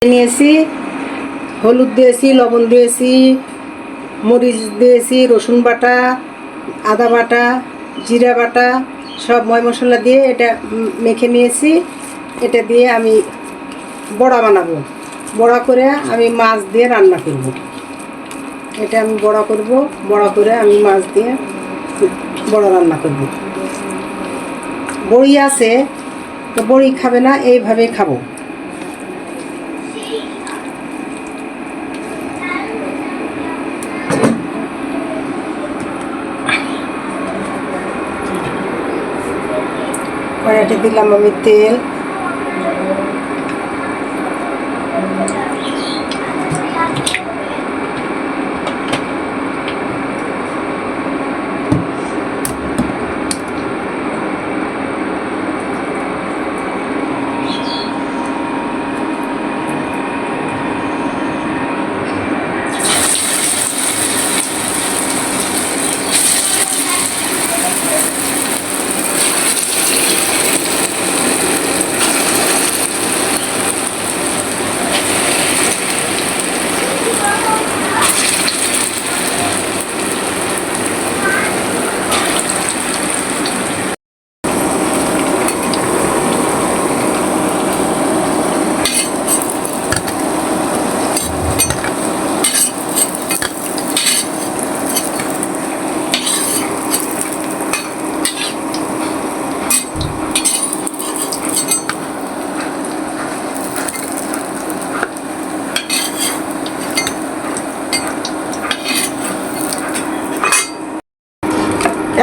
নিয়েছি, হলুদ দিয়েছি, লবণ দিয়েছি, মরিচ দিয়েছি, রসুন বাটা, আদা বাটা, জিরা বাটা, সব ময় মশলা দিয়ে এটা মেখে নিয়েছি। এটা দিয়ে আমি বড়া বানাবো। বড়া করে আমি মাছ দিয়ে রান্না করব। এটা আমি বড়া করব, বড়া করে আমি মাছ দিয়ে বড়া রান্না করব। বড়ি আছে, তো বড়ি খাবে না, এইভাবে খাবো। কড়াইতে দিলাম আমি তেল,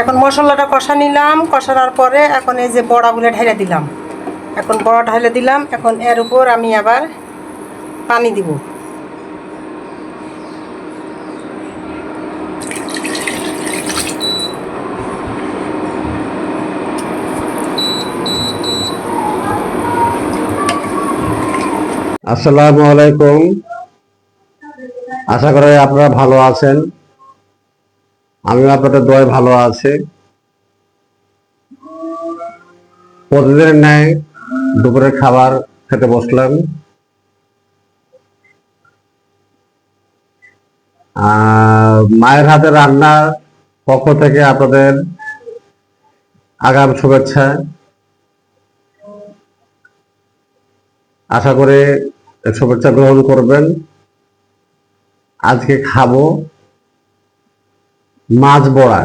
এখন মশলাটা কষা নিলাম। কষানোর পরে এখন এই যে বড়াগুলো ঢেলে দিলাম। এখন বড়া ঢেলে দিলাম। এখন এর উপর আমি আবার পানি দিব। আসসালামু আলাইকুম। আশা করি আপনারা ভালো আছেন। আমিও আপনাদের দোয়ায় ভালো আছি। প্রতিদিনের ন্যায় দুপুরের খাবার খেতে বসলাম। মায়ের হাতে রান্নার পক্ষ থেকে আপনাদের আগাম শুভেচ্ছা। আশা করি শুভেচ্ছা গ্রহণ করবেন। আজকে খাবো মাছ বড়া,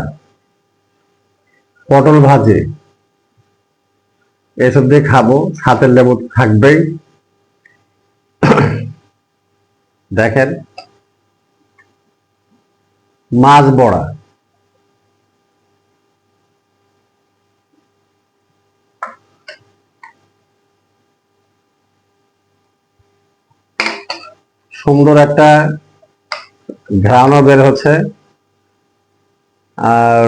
পটল ভাজি, এসব দিয়ে খাবো। সাথে লেবু থাকবেই। দেখেন, মাছ বড়া সুন্দর একটা ঘ্রাণও বের হচ্ছে। আর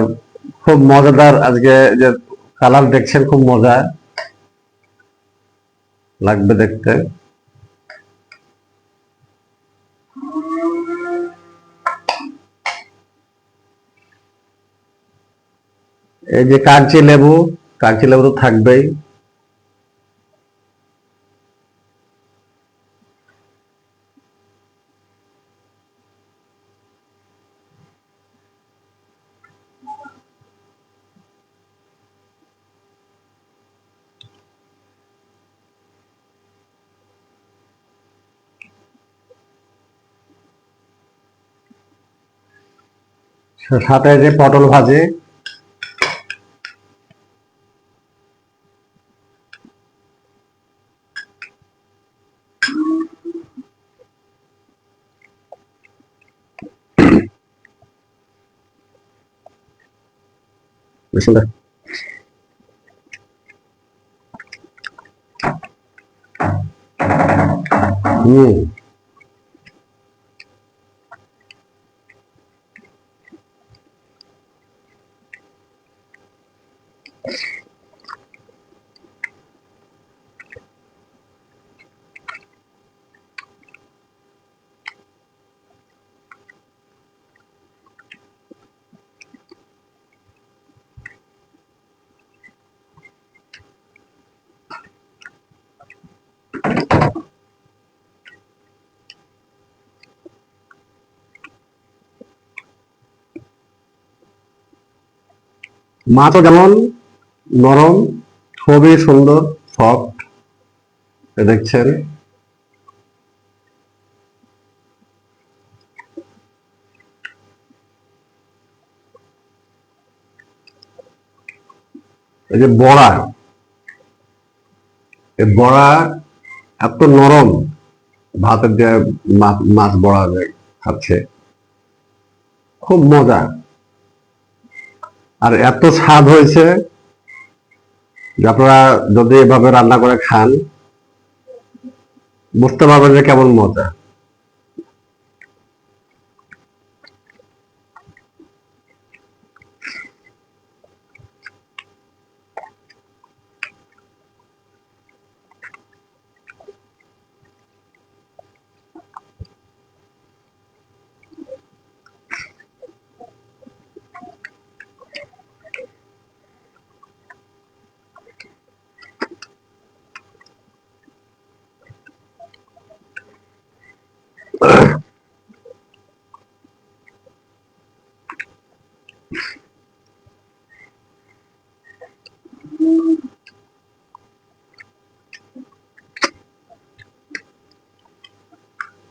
খুব মজাদার। আজকে যে কালার দেখছেন, খুব মজা লাগবে দেখতে। এই যে কাগজি লেবু তো থাকবেই। সাথে যে পটল ভাজি, সুন্দর। হম মাছও যেমন নরম, খুবই সুন্দর, সফট। দেখছেন এই যে বড়া, এই বড়া এত নরম, ভাতের যে মাছ বড়া যে খাচ্ছে, খুব মজা। আর এত স্বাদ হয়েছে যে আপনারা যদি এভাবে রান্না করে খান বুঝতে পারবেন যে কেমন মজা।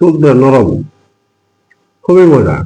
তুলতে নরম, খুবই মজা।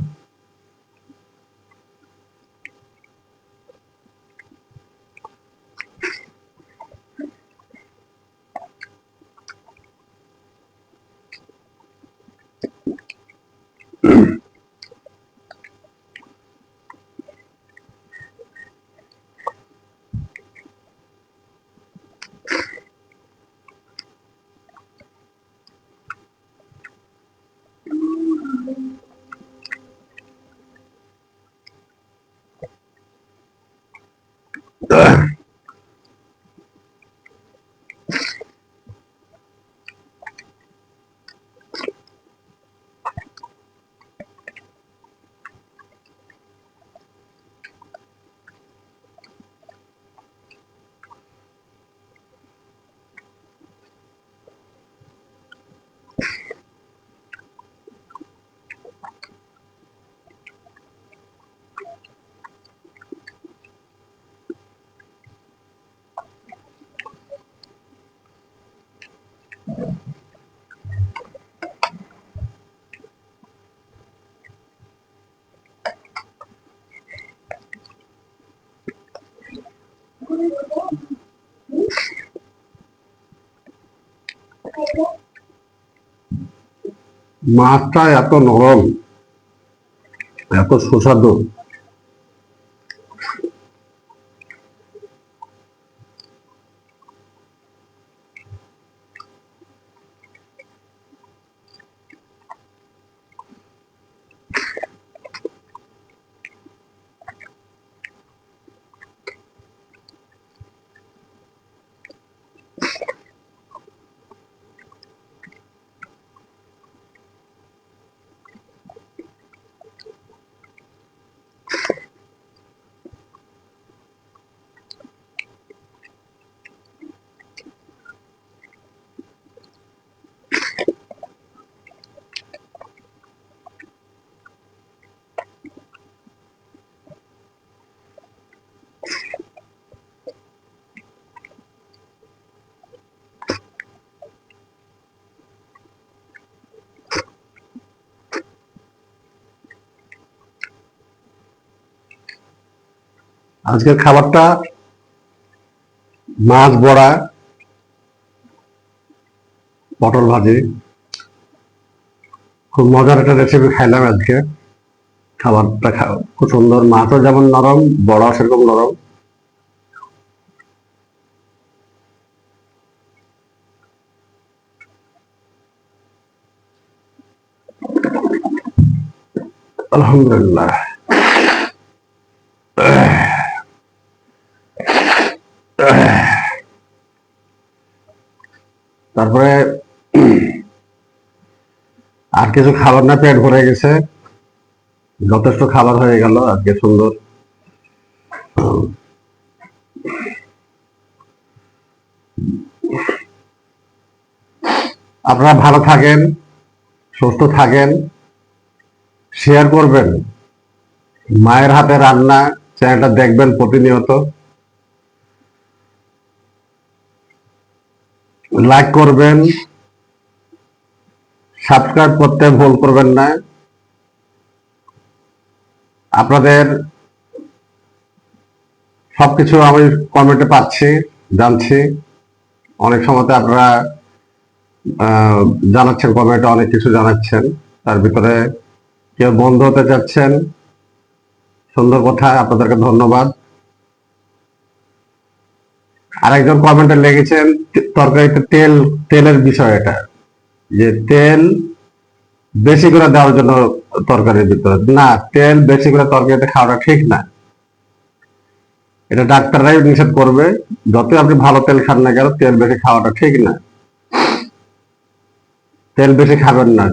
মাছটা এত নরম, এত সুস্বাদু। আজকের খাবারটা মাছ বড়া, পটল ভাজি, খুব মজার একটা রেসিপি খাইলাম আজকে। খাবারটা খুব সুন্দর, মাছও যেমন নরম, বড়াও সেরকম নরম। আলহামদুলিল্লাহ। তারপরে আর কিছু খাবার না, পেট ভরে গেছে, যথেষ্ট খাবার হয়ে গেল আজকে। সুন্দর। আপনারা ভালো থাকেন, সুস্থ থাকেন, শেয়ার করবেন মায়ের হাতে রান্না চ্যানেলটা দেখবেন প্রতিনিয়ত, লাইক করবেন, সাবস্ক্রাইব করতে ভুল করবেন না। আপনাদের সবকিছু আমি কমেন্টে পাচ্ছি, জানছি। অনেক সময়তে আপনারা জানাচ্ছেন, কমেন্টে অনেক কিছু জানাচ্ছেন। তার ভিতরে কেউ বন্ধু হতে চাচ্ছেন, সুন্দর কথা, আপনাদেরকে ধন্যবাদ। আরেকজন কমেন্টে লিখেছেন তরকারিতে তেলের বিষয়, এটা যে তেল বেশি করে দেওয়ার জন্য তরকারির ভিতরে। না, তেল বেশি করে তরকারিতে খাওয়াটা ঠিক না, এটা ডাক্তাররাই নিষেধ করবে। যতই আপনি ভালো তেল খান না কেন, তেল বেশি খাওয়াটা ঠিক না। তেল বেশি খাবেন না,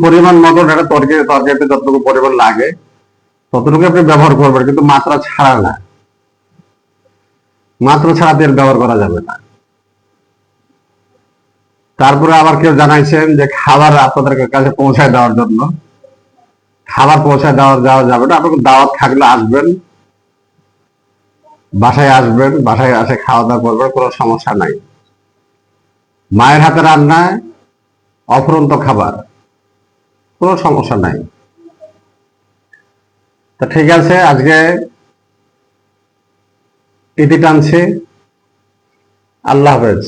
পরিমাণ মতন একটা তরকারিতে যতটুকু পরিমাণ লাগে ততটুকু আপনি ব্যবহার করবেন, কিন্তু মাত্রা ছাড়া না। মাত্রা ছাড়া তেল ব্যবহার করা যাবে না। তারপরে আবার কেউ জানাইছেন যে খাবার আপনাদের কাছে পৌঁছায় দেওয়ার জন্য। খাবার পৌঁছায় দেওয়া যাবে না। আপনাকে দাওয়াত থাকলে আসবেন, বাসায় আসবেন, বাসায় এসে খাওয়া দাওয়া করবেন, কোনো সমস্যা নাই। মায়ের হাতে রান্নায় অফুরন্ত খাবার, কোনো সমস্যা নাই। তা ঠিক আছে, আজকে ইতি টানছি। আল্লাহ হাফেজ।